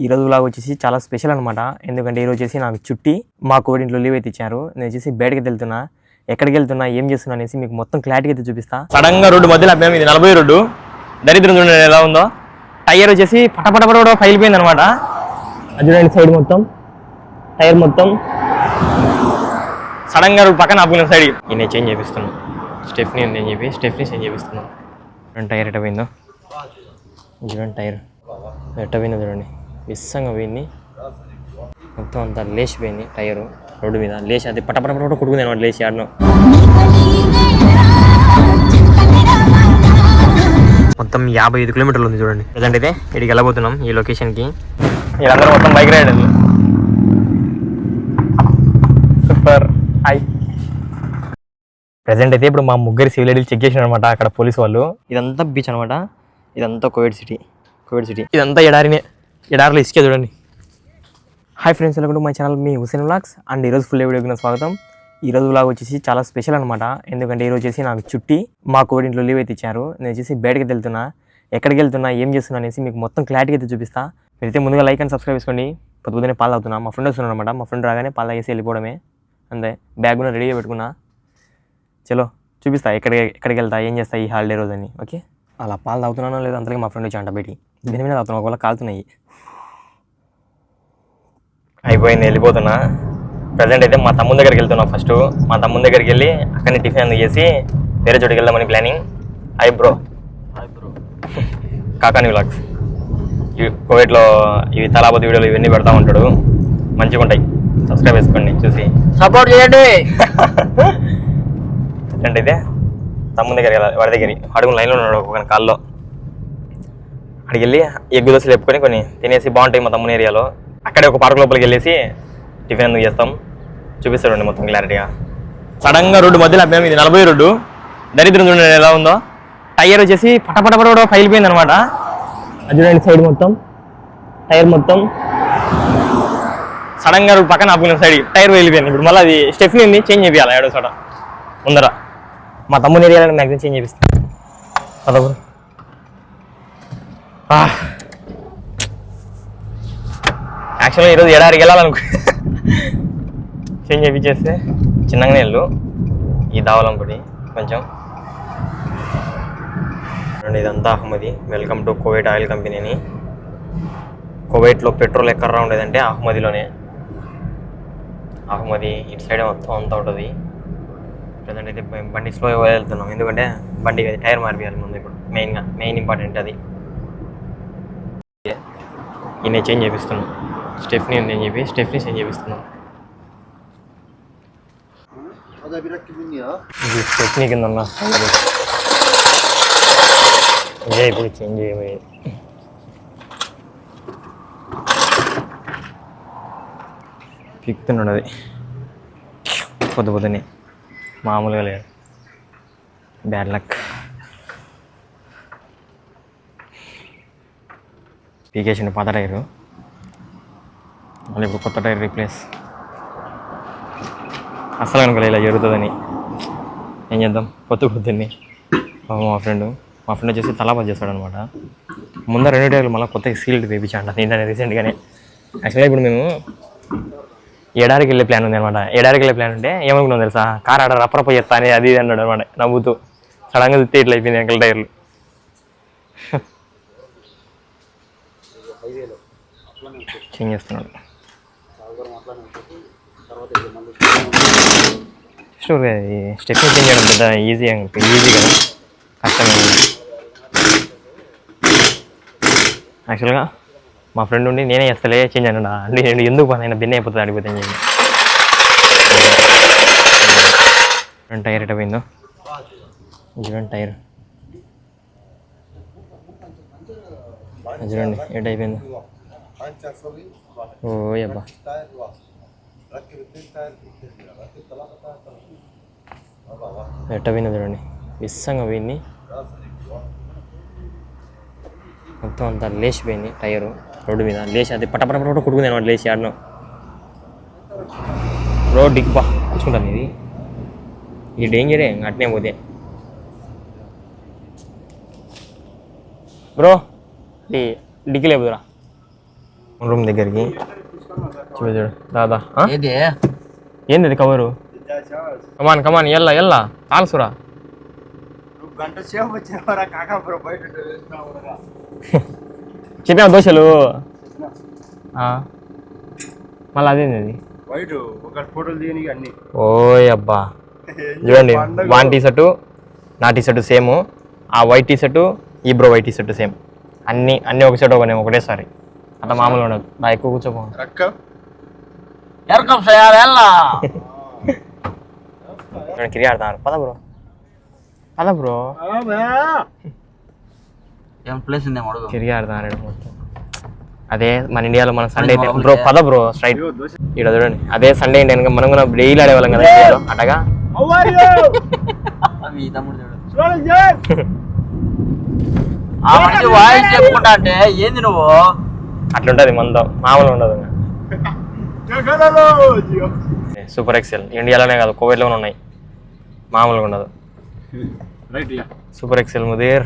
ఈరోజు వ్లాగ్ వచ్చేసి చాలా స్పెషల్ అనమాట. ఎందుకంటే ఈరోజు వచ్చేసి నాకు చుట్టి మా కోవిడ్ ఇంట్లో లీవ్ అయితే ఇచ్చారు. నేను వచ్చేసి బయటకి వెళ్తున్నా, ఎక్కడికి వెళ్తున్నా, ఏం చేస్తున్నా అనేసి మీకు మొత్తం క్లారిటీ అయితే చూపిస్తా. సడన్ గా రోడ్డు మధ్యలో అబ్బాయి, ఇది 40 రోడ్డు, దరిద్రం చూడండి ఎలా ఉందో. టైర్ వచ్చేసి పటపట పగిలిపోయింది అనమాట. అది చూడండి సైడ్ మొత్తం, టైర్ మొత్తం సడన్ గా రోడ్డు పక్కన ఆపుకున్న సైడ్ నేను చేంజ్ చేపిస్తున్నాను. స్టెఫ్నీ ఉంది అని చెప్పి స్టెఫ్నీ చేంజ్ చేపిస్తున్నాను. చూడండి టైర్ ఎట్ట పోయిందో, చూడండి టైర్ ఎట్ట పోయిందో చూడండి. విస్సంగా పోయింది మొత్తం, అంతా లేచిపోయింది టైరు రోడ్డు మీద. లేచి అది పటపట కొట్టుకుంది అనమాట, లేచి ఆడను. మొత్తం 55 కిలోమీటర్లు ఉంది చూడండి. ప్రజెంట్ అయితే ఇక్కడికి వెళ్ళబోతున్నాం, ఈ లొకేషన్కి. వీళ్ళందరూ మొత్తం బైక్ రైడర్లు. Super hi. ప్రజెంట్ అయితే ఇప్పుడు మా ముగ్గురు సివిల్ ఐడీలు చెక్ చేసినారు అనమాట అక్కడ పోలీసు వాళ్ళు. ఇదంతా బీచ్ అనమాట, ఇదంతా కోవిడ్ సిటీ. ఇదంతా ఎడారిలో ఇసుకే చూడండి. Hi friends, welcome to my channel, మీ హుసేన్ వ్లాగ్స్. అండ్ ఈరోజు ఫుల్ వీడియోకి స్వాగతం. ఈరోజు వ్లాగ్ వచ్చేసి చాలా స్పెషల్ అనమాట. ఎందుకంటే ఈరోజు వచ్చేసి నాకు చుట్టి మా కోవిడ్ ఇంట్లో లీవ్ అయితే ఇచ్చారు. నేను వచ్చేసి బయటకి వెళ్తున్నా, ఎక్కడికి వెళ్తున్నా, ఏం చేస్తున్నా అనేసి మీకు మొత్తం క్లారిటీ అయితే చూపిస్తా. మీరైతే ముందుగా లైక్ అండ్ సబ్స్క్రైబ్ చేసుకోండి. పొద్దున్నే పాలు తాగుతున్నా, మా ఫ్రెండ్ వస్తున్నాడు అనమాట. మా ఫ్రెండ్ రాగానే పాలు తాగేసి వెళ్ళిపోవడమే, అంతే. బ్యాగ్ కూడా రెడీగా పెట్టుకున్నా. చలో చూపిస్తా ఎక్కడికి వెళ్తా, ఏం చేస్తా ఈ హాలిడే రోజు అని. ఓకే, అలా పాలు తాగుతున్నానో లేదో అంతలోకి మా ఫ్రెండ్ వచ్చి అంట బయటికి దీని మీద తాగుతున్నా, ఒకవేళ కాలుతున్నాయి. అయిపోయింది, వెళ్ళిపోతున్నా. ప్రజెంట్ అయితే మా తమ్ముని దగ్గరికి వెళ్తున్నా. ఫస్ట్ మా తమ్ముని దగ్గరికి వెళ్ళి అక్కడనే టిఫిన్ అందుకు చేసి వేరే చోటుకి వెళ్దామని planning. Hi bro Kakani vlogs. కోవిడ్లో ఇవి తలాపతి వీడియోలు ఇవన్నీ పెడతా ఉంటాడు, మంచిగా ఉంటాయి. సబ్స్క్రైబ్ చేసుకోండి, చూసి సపోర్ట్ చేయండి. ప్రజెంట్ అయితే తమ్ముని దగ్గరికి వెళ్ళాలి. వాడి దగ్గర అడుగు లైన్లో ఉన్నాడు ఒక కాల్లో. అక్కడికి వెళ్ళి ఎగ్గు దోశలు చెప్పుకొని కొన్ని తినేసి బాగుంటాయి మా తమ్ముని ఏరియాలో. అక్కడే ఒక పార్క్ లోపలికి వెళ్ళేసి టిఫిన్ ఎందుకు చేస్తాం, చూపిస్తాడండి మొత్తం క్లారిటీగా. సడన్ గా రోడ్డు మధ్యలో అబ్బాయి, ఇది 40 రోడ్డు, దరిద్రం చూడండి ఎలా ఉందో. టైర్ వచ్చేసి పటపట పగిలిపోయింది అనమాట. అది చూడండి సైడ్ మొత్తం, టైర్ మొత్తం సడన్ గా రోడ్డు పక్కన ఆపుకున్న సైడ్ టైర్ వెళ్ళిపోయింది. ఇప్పుడు మళ్ళీ అది స్టెఫ్నీ ఉంది, చేంజ్ చేయాలి ఏడో చోట ముందర. మా తమ్ముని ఏరియాలో మ్యాక్సిమం చేంజ్ చేపిస్తాను. అదొకరు యాక్చువల్గా ఈరోజు ఎడారికి వెళ్ళాలనుకో, చేంజ్ చేయించేస్తే చిన్నగానే వెళ్ళు. ఈ దావలం పొడి కొంచెం. ఇదంతా Ahmadi. Welcome to Kuwait oil company అని. కువైట్లో పెట్రోల్ ఎక్కడ్రా ఉండేదంటే అహ్మదీలోనే. అహ్మదీ ఇటు సైడ్ మొత్తం అంతా ఉంటుంది. ప్రజెంట్ అయితే బండి స్లో వెళ్తున్నాం, ఎందుకంటే బండికి అది టైర్ మార్పియాలి ముందు. ఇప్పుడు మెయిన్ ఇంపార్టెంట్ అది. ఈయన చేంజ్ చేపిస్తున్నాం. స్టెఫ్నీ ఉంది అని చెప్పి స్టెఫ్నీ చేంజ్ చేపిస్తున్నాం. ఇది స్టెఫ్నీ కింద ఉన్నా ఇదే ఇప్పుడు చేంజ్ చేయబోయేది. పిక్తున్నాడు అది పొద్దునే, మామూలుగా లేదు. Bad luck. పీకేసిన పాత టైరు, మళ్ళీ ఇప్పుడు కొత్త టైర్ రీప్లేస్. అస్సలు అనుకోలే ఇలా జరుగుతుందని. ఏం చేద్దాం, పొద్దున్నే మా ఫ్రెండ్ వచ్చేసి తలాపతి చేస్తాడు అనమాట. ముందర 2 టైర్లు మళ్ళీ కొత్తగా సీల్డ్ వేయించాడు నేను రీసెంట్గానే. యాక్చువల్గా ఇప్పుడు మేము ఎడారికి వెళ్ళే ప్లాన్ ఉంది అనమాట. ఎడారికి వెళ్ళే ప్లాన్ ఉంటే ఏమనుకున్నాం తెలుసా, కార్ ఆడ రప్పరప్ప చేస్తా అని అది ఇది అన్నాడు అనమాట నవ్వుతూ. సడన్గా చూస్తే ఇట్లా అయిపోయింది వెంకల టైర్లు. చేంజ్ చేస్తున్నాడు. షూర్ స్టెప్ చేంజ్ చేయడం పెద్ద ఈజీ కదా, కష్టమే. యాక్చువల్గా మా ఫ్రెండ్ ఉండి నేనే చేస్తలే చేంజ్ అన్నాడు. అంటే నేను ఎందుకు పని బిన్న అయిపోతుంది, అడిగిపోతే చేంజ్. టైర్ ఎట పోయిందో చూడండి, టైర్ చూడండి ఎట్ అయిపోయిందో. ఓ అబ్బా, ఎట్ట పోయిందో చూడండి, విస్సంగా పోయింది మొత్తం, అంతా లేచిపోయింది టైరు రోడ్డు మీద. లేచి అది పటపట కొట్టుకుంది అనమాట, లేచి ఆడను. రోడ్ డిగ్బా కూర్చుంటాను. ఇది డేంజరే అట్నే పోతే. బ్రో డిగ్గి లేపుదురా. రూమ్ దగ్గరికి చూడు దాదా ఏంది అది కవరు కమాన్ ఎల్లా ఆల్సురా చెప్పిన దోశలు మళ్ళీ అదేంది అది ఓయ్ అబ్బా చూడండి వాన్ టీ షర్టు నా టీ షర్టు సేమ్, ఆ వైట్ టీ షర్టు ఈ bro white T shirt same, అన్నీ ఒక షర్ట్ ఒకటేసారి అట్లా మామూలుగా ఉండదు. నా ఎక్కువ కూర్చోపో కిరి ఆడతారు. పద బ్రో కిరి ఆడతారు మొత్తం. అదే మన ఇండియాలో మన సండే బ్రో పద బ్రో స్ట్రైట్ ఇక్కడ చూడండి. అదే సండే ఇండియన్ మనం కూడా డైలీ ఆడేవాళ్ళం కదా ఇండియాలో అటగా. అంటే ఏంది నువ్వు అట్లుంటది మనతో మామూలు ఉండదు. సూపర్ ఎక్సెల్ ఇండియాలోనే కాదు కోవిడ్లోనే ఉన్నాయి, మామూలుగా ఉండదు. సూపర్ ఎక్సెల్ ముదీర్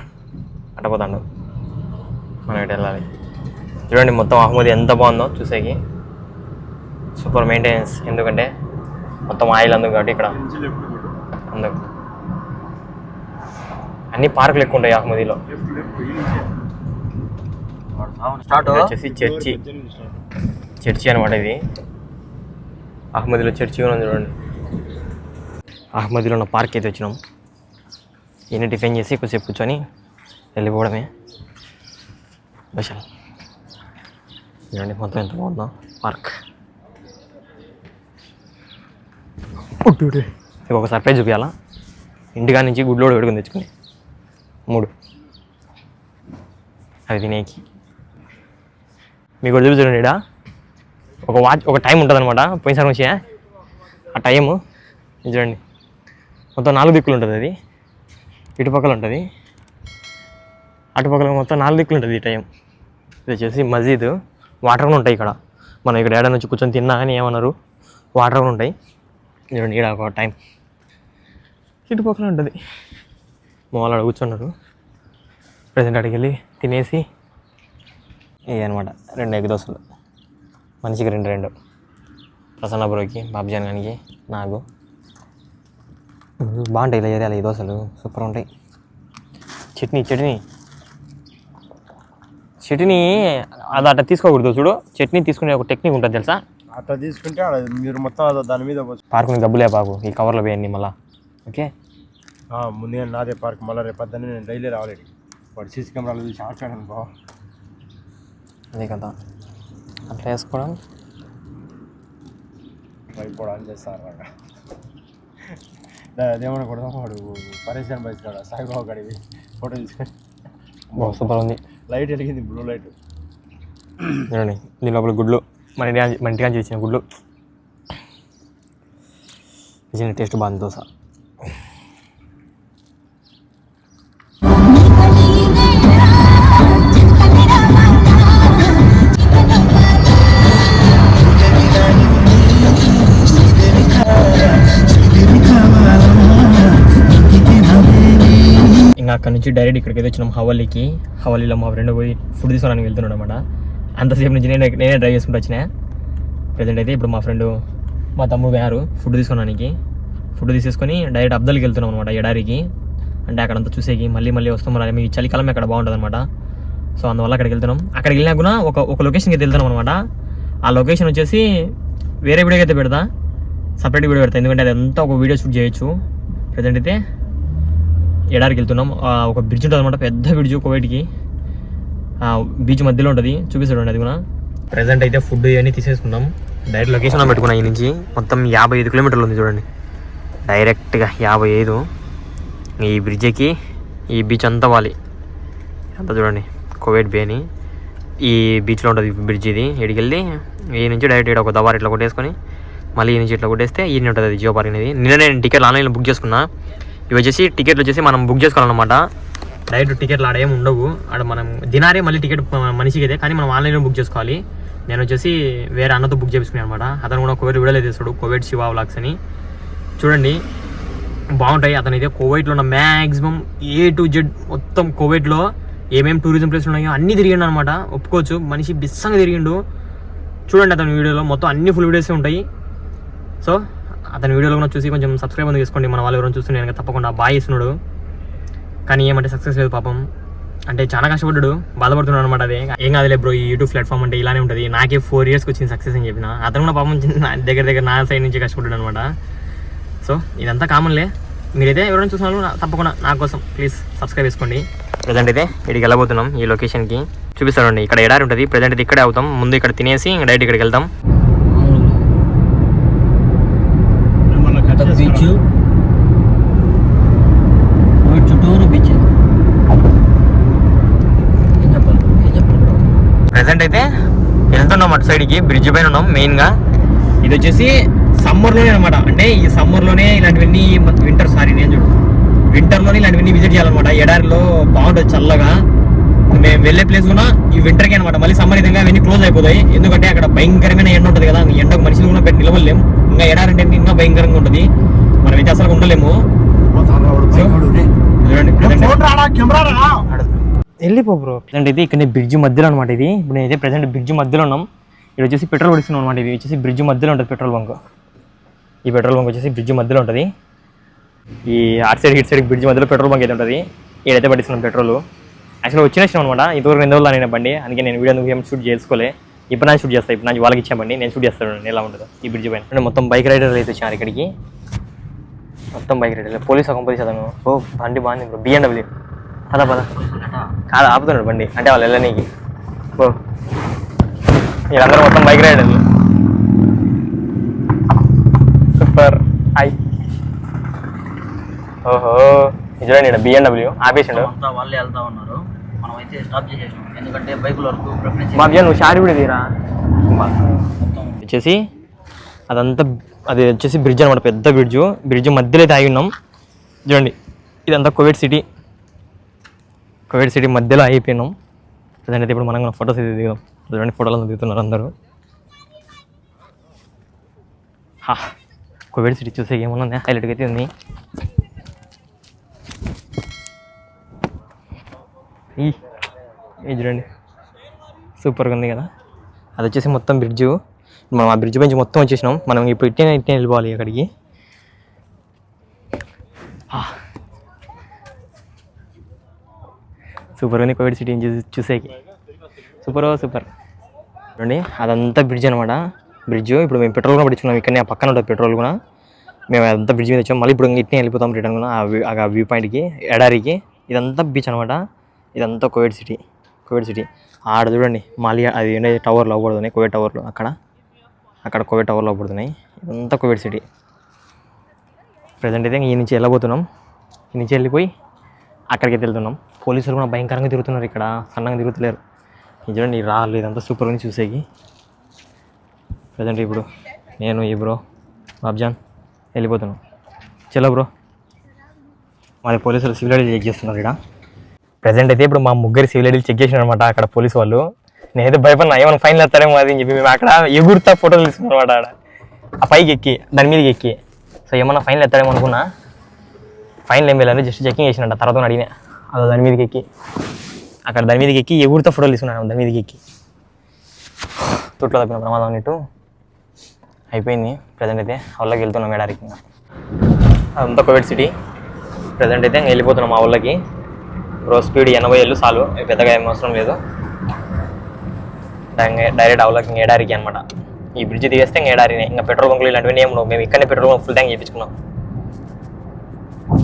అట్టపోతాడు. మనం ఇటు వెళ్ళాలి. చూడండి మొత్తం అహ్మదీ ఎంత బాగుందో చూసేకి. సూపర్ మెయింటెనెన్స్, ఎందుకంటే మొత్తం ఆయిల్ అందుకు కాబట్టి ఇక్కడ అందుకు అన్ని పార్కులు ఎక్కువ ఉంటాయి అహ్మదీలో. వచ్చేసి చర్చి అనమాట. ఇది అహ్మదీలో చర్చి ఉంది చూడండి. అహ్మదీలో ఉన్న పార్క్ అయితే వచ్చినాం. ఈయన టిఫిన్ చేసి కొద్దిసేపు కూర్చొని వెళ్ళిపోవడమే. బషల్ చూడండి మొత్తం ఎంత బాగుందో పార్క్. ఇక ఒక సర్ప్రైజ్ చూపించాలా. ఇంటికా నుంచి గుడ్లు కూడా పెట్టుకుని తెచ్చుకుని 3 అది తినేకి. మీకు కూడా చూడండి ఇక్కడ ఒక టైం ఉంటుంది అనమాట. పోయినసారి నుంచి ఆ టైము చూడండి మొత్తం 4 దిక్కులు ఉంటుంది. అది ఇటుపక్కల ఉంటుంది, అటుపక్కల మొత్తం 4 దిక్కులు ఉంటుంది ఈ టైం. ఇది వచ్చేసి మస్జిద్. వాటర్ కూడా ఉంటాయి ఇక్కడ. మనం ఇక్కడ ఏడాది నుంచి కూర్చొని తిన్నా కానీ ఏమన్నారు, వాటర్ కూడా ఉంటాయి. చూడండి ఇక్కడ ఒక టైం ఇటుపక్కల ఉంటుంది. మా వాళ్ళు అక్కడ కూర్చున్నారు. ప్రజెంట్ అక్కడికి వెళ్ళి తినేసి ఇవి అనమాట 2 ఎగ్ దోశలు, మనిషికి 2 ప్రసన్న బ్రోకి, బాబ్జాన్ గానికి, నాకు. బాగుంటాయి ఇలా ఏరియాలో ఈ దోశలు, సూపర్ ఉంటాయి. చట్నీ అది అట్లా తీసుకోకూడదు చూడు. చట్నీ తీసుకునే ఒక టెక్నిక్ ఉంటుంది తెలుసా. అట్లా తీసుకుంటే మీరు మొత్తం దాని మీద పార్కుని డబ్బులే పాకు ఈ కవర్లో వేయండి మళ్ళా. ఓకే ముందుగా నాదే పార్క్. మళ్ళీ రేపు పొద్దున్నే నేను డైలీ రావాలి. వాడు సీసీ కెమెరాలు చూసి ఆచాడు అనుకో. అదే కదా అట్లా వేసుకోవడం అయిపోవడం చేస్తారు. అదేమన్నా కూడా వాడు పరేషన్ బైక్ కాడ సాయిబాబు గడివి ఫోటో తీసుకొని సూపర్ ఉంది. లైట్ వెలిగింది, బ్లూ లైట్. చూడండి దీని లోపల గుడ్లు, మన ఇంటిగా చేసిన గుడ్లు. నిజంగా టేస్ట్ బాగుంది దోశ. ఇంకా అక్కడ నుంచి డైరెక్ట్ ఇక్కడికి అయితే వచ్చినాం హవల్లీకి. హవల్లీలో మా ఫ్రెండ్ పోయి ఫుడ్ తీసుకోవడానికి వెళ్తున్నాడు అనమాట. అంతసేపు నుంచి నేనే డ్రైవ్ చేసుకుంటూ వచ్చినా. ప్రజెంట్ అయితే ఇప్పుడు మా ఫ్రెండ్ మా తమ్ముడు పోయారు ఫుడ్ తీసుకోవడానికి. ఫుడ్ తీసేసుకొని డైరెక్ట్ అబ్దల్కి వెళ్తున్నాం అనమాట, ఎడారికి. అంటే అక్కడంతా చూసేకి మళ్ళీ వస్తాం. మీ చలికాలం అక్కడ బాగుంటుంది అనమాట. సో అందువల్ల అక్కడికి వెళ్తున్నాం. అక్కడికి వెళ్ళినా కూడా ఒక లొకేషన్కి అయితే వెళ్తున్నాం అనమాట. ఆ లొకేషన్ వచ్చేసి వేరే వీడియోకి అయితే పెడతా, సపరేట్ వీడియో పెడతా, ఎందుకంటే అదంతా ఒక వీడియో షూట్ చేయొచ్చు. ప్రజెంట్ అయితే ఎడారికి వెళ్తున్నాం. ఒక బ్రిడ్జ్ ఉంటుంది అనమాట, పెద్ద బ్రిడ్జ్ కోవిడ్కి. బీచ్ మధ్యలో ఉంటుంది, చూపిస్తాడు అది కూడా. ప్రజెంట్ అయితే ఫుడ్ ఇవన్నీ తీసేసుకున్నాం. డైరెక్ట్ లొకేషన్లో పెట్టుకున్నాం. ఈ నుంచి మొత్తం 55 కిలోమీటర్లు ఉంది చూడండి. డైరెక్ట్గా 55. ఈ బ్రిడ్జ్ ఎక్కి ఈ బీచ్ అంతా వాలి అంతా చూడండి. కోవిడ్ బే అని ఈ బీచ్లో ఉంటుంది బ్రిడ్జ్. ఇది ఇక్కడికి వెళ్ళి ఈ నుంచి డైరెక్ట్ ఇక్కడ ఒక దబార్ ఇట్లా కొట్టేసుకొని మళ్ళీ ఈ నుంచి ఇట్లా కొట్టేస్తే ఈ ఉంటుంది అది జియో పార్క్ అనేది. నిన్న నేను టికెట్లు ఆన్లైన్లో బుక్ చేసుకున్నా. ఇవి వచ్చేసి టికెట్లు వచ్చేసి మనం బుక్ చేసుకోవాలన్నమాట. డైరెక్ట్ టికెట్లు ఆడ ఏమి ఉండవు. ఆడ మనం దినారే మళ్ళీ టికెట్ మనిషికి అయితే, కానీ మనం ఆన్లైన్లో బుక్ చేసుకోవాలి. నేను వచ్చేసి వేరే అన్నతో బుక్ చేసుకున్నాను అనమాట. అతను కూడా కోవిడ్ వీడియోలు తీస్తాడు, కోవిడ్ శివ వ్లాగ్స్ అని. చూడండి బాగుంటాయి. అతను అయితే కోవిడ్లో ఉన్న మ్యాక్సిమం A to Z మొత్తం కోవిడ్లో ఏమేమి టూరిజం ప్లేస్లు ఉన్నాయో అన్నీ తిరిగిండు అనమాట. ఒప్పుకోవచ్చు, మనిషి బిస్సంగా తిరిగిండు. చూడండి అతని వీడియోలో మొత్తం అన్ని ఫుల్ వీడియోస్ ఉంటాయి. సో అతని వీడియోలో కూడా చూసి కొంచెం సబ్స్క్రైబ్ అని చేసుకోండి. మన వాళ్ళు ఎవరైనా చూస్తున్నాను తప్పకుండా బాగా చేస్తున్నాడు, కానీ ఏమంటే సక్సెస్ లేదు పాపం. అంటే చాలా కష్టపడ్డాడు, బాధపడుతున్నాడు అనమాట. అదే ఏం కాదులే బ్రో, ఈ యూట్యూబ్ ప్లాట్ఫామ్ అంటే ఇలానే ఉంటుంది. నాకే 4 years వచ్చింది సక్సెస్ అని చెప్పిన. అతను కూడా పాపం దగ్గర నా సైడ్ నుంచి కష్టపడ్డాడు అనమాట. సో ఇదంతా కామన్లే. మీరైతే ఎవరైనా చూసినారు తప్పకుండా నా కోసం ప్లీజ్ సబ్స్క్రైబ్ చేసుకోండి. ప్రజెంట్ అయితే ఇక్కడికి వెళ్ళబోతున్నాం, ఈ లొకేషన్కి చూపిస్తానండి. ఇక్కడ ఎడారి ఉంటుంది, ప్రజెంట్ అయితే ఇక్కడే అవుతాం. ముందు ఇక్కడ తినేసి డైరెక్ట్ ఇక్కడికి వెళ్తాం. బీచ్ చుట్టూరు బీచ్. ప్రజెంట్ అయితే వెళ్తున్నాం అటు సైడ్కి, బ్రిడ్జ్ పైన ఉన్నాం. మెయిన్గా ఇది వచ్చేసి సమ్మర్లోనే అనమాట. అంటే ఈ సమ్మర్లోనే ఇలాంటివన్నీ వింటర్లోనే ఇలాంటివన్నీ విజిట్ చేయాలన్నమాట. ఎడారిలో బాగుంటుంది చల్లగా. మేము వెళ్ళే ప్లేస్ కూడా ఈ వింటర్కి అనమాట. మళ్ళీ సమ్మర్ విధంగా అవన్నీ క్లోజ్ అయిపోతాయి, ఎందుకంటే అక్కడ భయంకరమైన ఎండ ఉంటుంది కదా. ఎండకు మనుషులు కూడా పెట్టి నిలవలేము. ఇంకా ఎడారంటే ఇంకా భయంకరంగా ఉంటుంది, మనం అయితే అసలు ఉండలేము. వెళ్ళిపో బ్రో. ప్రజెంట్ అయితే ఇక్కడ బ్రిడ్జ్ మధ్యలో అనమాట. ఇది ఇప్పుడు నేనైతే ప్రజెంట్ బ్రిడ్జ్ మధ్యలో ఉన్నాం. ఇది వచ్చేసి పెట్రోల్ కొడిస్తున్నాం అనమాట. ఇది వచ్చేసి బ్రిడ్జ్ మధ్యలో ఉంటుంది పెట్రోల్ బంక్. ఈ పెట్రోల్ బంక్ వచ్చేసి బ్రిడ్జ్ మధ్యలో ఉంటుంది. ఈ అటు సైడ్ ఇటు సైడ్ బ్రిడ్జ్ మధ్యలో పెట్రోల్ బంక్ అయితే ఉంటుంది. ఇదైతే పట్టిస్తున్నాం పెట్రోల్. యాక్చువల్గా వచ్చిన అనమాట. ఇంతవరకు 2 రోజులు నేను బండి, అందుకే నేను వీడియో ఏం షూట్ చేసుకోలే. ఇప్పుడు నేను షూట్ చేస్తాను. ఇప్పుడు నాకు వాళ్ళకి ఇచ్చామండి, నేను షూట్ చేస్తాను ఎలా ఉంటుందో ఈ బ్రిడ్జ్ పైన. అంటే మొత్తం బైక్ రైడర్లు అయితే వచ్చాను ఇక్కడికి. మొత్తం బైక్ రైడర్లు, పోలీస్ కంపెనీ చదవను. ఓ బండి బాగుంది బ్రో, BMW. పద కాదు ఆపుతున్నాడు బండి, అంటే వాళ్ళు వెళ్ళనీకి. ఓ వీళ్ళందరూ మొత్తం బైక్ రైడర్లు. సూపర్. హాయ్. ఓహో చూడండి ఇక్కడ BMW ఆపేసిండు. వాళ్ళే వెళ్తా ఉన్నారు, మనం అయితే స్టాప్ చేసేసాం. ఎందుకంటే బైకుల వరకు ప్రిఫరెన్స్. బాబు నువ్వు షారి కూడా తీరా. వచ్చేసి అదంతా అది వచ్చేసి బ్రిడ్జ్ అనమాట, పెద్ద బ్రిడ్జ్ మధ్యలో అయితే ఆగి ఉన్నాం. చూడండి ఇదంతా కువైట్ సిటీ మధ్యలో అయిపోయినాం. ప్రజెంట్ అయితే ఇప్పుడు మనం ఫొటోస్ అయితే దిగుదాం. చూడండి ఫోటోలు దిగుతున్నారు అందరూ. కువైట్ సిటీ చూసే ఏమన్నా హైలైట్గా అయితే ఉంది. ఇది చూడండి సూపర్గా ఉంది కదా. అది వచ్చేసి మొత్తం బ్రిడ్జ్. మనం ఆ బ్రిడ్జ్ నుంచి మొత్తం వచ్చేసినాం. మనం ఇప్పుడు ఇట్టే వెళ్ళిపోవాలి అక్కడికి. సూపర్ ఉంది కువైట్ సిటీ చూసేకి. సూపర్ చూడండి అదంతా బ్రిడ్జ్ అనమాట. ఇప్పుడు మేము పెట్రోల్ కూడా పట్టించుకున్నాం. ఇక్కడనే ఆ పక్కన ఉంటుంది పెట్రోల్ కూడా. మేము అదంతా బ్రిడ్జ్ మీద వచ్చాం. మళ్ళీ ఇప్పుడు ఇట్నే వెళ్ళిపోతాం రిటర్న్ కూడా ఆ వ్యూ పాయింట్కి, ఎడారికి. ఇదంతా బీచ్ అనమాట. ఇదంతా కువైట్ సిటీ. ఆడ చూడండి మాలియా అది ఏంటంటే టవర్లో అవ్వబడుతున్నాయి, కువైట్ టవర్లు. అక్కడ కువైట్ టవర్లో అవ్వబడుతున్నాయి. ఇదంతా కువైట్ సిటీ. ప్రజెంట్ అయితే ఈ నుంచి వెళ్ళబోతున్నాం. ఈ నుంచి వెళ్ళిపోయి అక్కడికి వెళ్తున్నాం. పోలీసులు కూడా భయంకరంగా తిరుగుతున్నారు ఇక్కడ, సన్నగా తిరుగుతలేరు. ఇది చూడండి ఈ రాళ్ళు ఇదంతా సూపర్ ఉంది చూసేకి. ప్రజెంట్ ఇప్పుడు నేను ఈ బ్రో బాబ్జాన్ వెళ్ళిపోతున్నాం. చలో బ్రో. మాది పోలీసులు సివిల్ ఐడీ చెక్ చేస్తున్నారు ఇక్కడ. ప్రజెంట్ అయితే ఇప్పుడు మా ముగ్గురు సివిల్ ఐడీలు చెక్ చేసినారు అనమాట అక్కడ పోలీసు వాళ్ళు. నేనైతే భయపడినా ఏమైనా ఫైన్ వేస్తారేమో అది అని చెప్పి మేము అక్కడ ఎగురుతా ఫోటోలు తీసుకున్నాం అనమాట. ఆడ ఆ పైకి ఎక్కి దాని మీదకి ఎక్కి. సో ఏమన్నా ఫైన్లు వేస్తారేమో అనుకున్నా. ఫైన్లు ఏం వెళ్ళాలి, జస్ట్ చెకింగ్ చేసినట్ట. తర్వాత అడిగినా అదో దాని మీదకి ఎక్కి అక్కడ దాని మీదకి ఎక్కి ఎగురుతా ఫోటోలు తీసుకున్నాను దాని మీదకి ఎక్కి. తొట్లో తప్పిన ప్రమాదం అన్నట్టు అయిపోయింది. ప్రజెంట్ అయితే వాళ్ళకి వెళ్తున్నాం ఎడారికి. అదంతా కువైట్ సిటీ. ప్రజెంట్ అయితే వెళ్ళిపోతున్నాం మా వాళ్ళకి. రోజు స్పీడ్ 80 చాలు, పెద్దగా ఏం అవసరం లేదు. డైరెక్ట్ అవలకి ఎడారికి అనమాట. ఈ బ్రిడ్జ్ దిగేస్తే ఇంకా ఎడారినే. ఇంకా పెట్రోల్ బంకులు ఇలాంటివన్నీ ఏమి ఉండవు. మేము ఇక్కడనే పెట్రోల్ బంక్ ఫుల్ ట్యాంక్ చేయించుకున్నాం.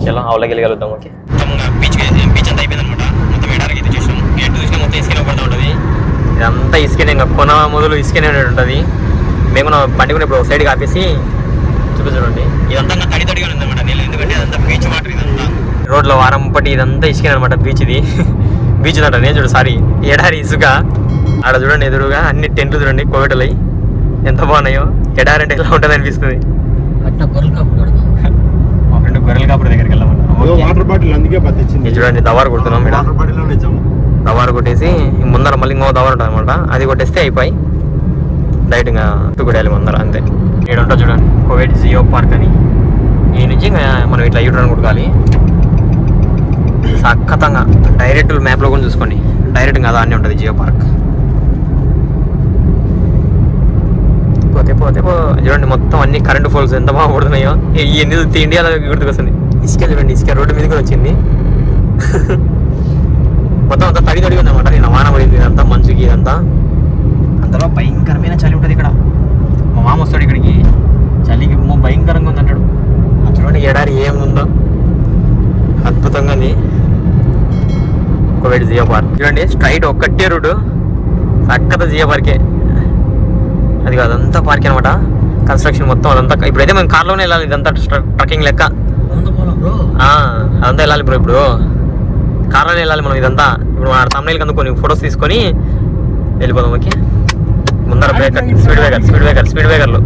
చలో అవలకి వెళ్ళగలుగుతాం. ఓకే బీచ్ అంతా అయిపోయింది అనమాట. మొత్తం ఎడారికి అయితే చూసాం. గేట్ చూసినా మొత్తం ఇసుకనే పడుతూ ఉంటుంది. ఇదంతా ఇసుకనే, ఇంకా కొన మొదలు ఇసుకనే ఉంటుంది. మేము బండి కూడా ఇప్పుడు సైడ్కి ఆపేసి చూపించండి. ఇదంతా తడిగా ఉంది అనమాట నీళ్ళు, ఎందుకంటే అదంతా బీచ్ వాటర్. ఇదంతా రోడ్లో వారం పట్టి ఇదంతా ఇసుకనే అనమాట. బీచ్ అంట నేను చూడు, సారీ ఎడారి ఇసుక. ఆడ చూడండి ఎదురుగా అన్ని టెంట్లు చూడండి కోవిటలు ఎంత బాగున్నాయో. ఎడారి అంటే ఎలా ఉంటుంది అనిపిస్తుంది. మా ఫ్రెండ్ గొర్రెల కాపుడు దగ్గరికి వెళ్ళామన్నా. చూడండి దవారు కొడుతున్నాం. దవారు కొట్టేసి ముందర మళ్ళీ ఇంకో దవారు ఉంటుంది అనమాట. అది కొట్టేస్తే అయిపోయి డైరెక్ట్ ఇంకా కొట్టేయాలి ముందర, అంతే. ఇక్కడ ఉంటుంది చూడండి కువైట్ జియో పార్క్ అని. ఈ నుంచి మనం ఇట్లా యూటర్న్ కొట్టుకోవాలి. సక్కతంగా డైరెక్ట్ మ్యాప్లో కూడా చూసుకోండి. డైరెక్ట్ కదా అన్నీ ఉంటుంది జియో పార్క్. చూడండి మొత్తం అన్ని కరెంట్ పోల్స్ ఎంత బాగా పడుతున్నాయో. ఇవన్నీ చూస్తే ఇండియాలో గుర్తుకొస్తుంది. ఇసుక చూడండి, ఇసుక రోడ్డు మీద కూడా వచ్చింది. మొత్తం అంతా తడి తడిగా ఉందన్నమాట. నేను వాన పడింది ఇదంతా మంచుకి, ఇదంతా అంతలో భయంకరమైన చలి ఉంటుంది ఇక్కడ. మా మామ వస్తాడు ఇక్కడికి, చలికి భయంకరంగా ఉంది అంటాడు. చూడండి ఎడారి ఏముందో అద్భుతంగా ఉంది. కువైట్ జియో పార్క్ చూడండి, స్ట్రైట్ ఒక్కటే రూటు చక్కగా జియో పార్కే. అది అదంతా పార్క్ అనమాట. కన్స్ట్రక్షన్ మొత్తం అదంతా. ఇప్పుడైతే మేము కార్లోనే వెళ్ళాలి, ఇదంతా ట్రక్కింగ్ లెక్క. అదంతా వెళ్ళాలి బ్రో, ఇప్పుడు కార్లోనే వెళ్ళాలి మనం ఇదంతా. ఇప్పుడు మన తమ్ముళ్ళకి అందుకు కొన్ని ఫొటోస్ తీసుకొని వెళ్ళిపోదాం. ఓకే, ముందర బ్రేకర్, స్పీడ్ బ్రేకర్లు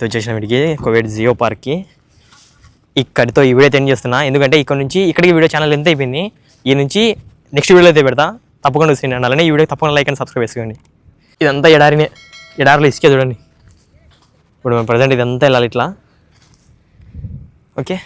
వచ్చేసిన వీడికి కువైట్ జియో పార్క్కి. ఇక్కడితో ఈ వీడియో ఎండ్ చేస్తున్నా, ఎందుకంటే ఇక్కడ నుంచి ఇక్కడికి వీడియో ఛానల్ ఎంత అయిపోయింది. ఈ నుంచి నెక్స్ట్ వీడియో అయితే పెడతా, తప్పకుండా చూసి అలానే ఈ వీడియో తప్పకుండా లైక్ అండ్ సబ్స్క్రైబ్ చేసుకోండి. ఇదంతా ఎడారిలో ఇసుకే చూడండి. ఇప్పుడు మేము ప్రజెంట్ ఇదంతా వెళ్ళాలి ఇట్లా. ఓకే.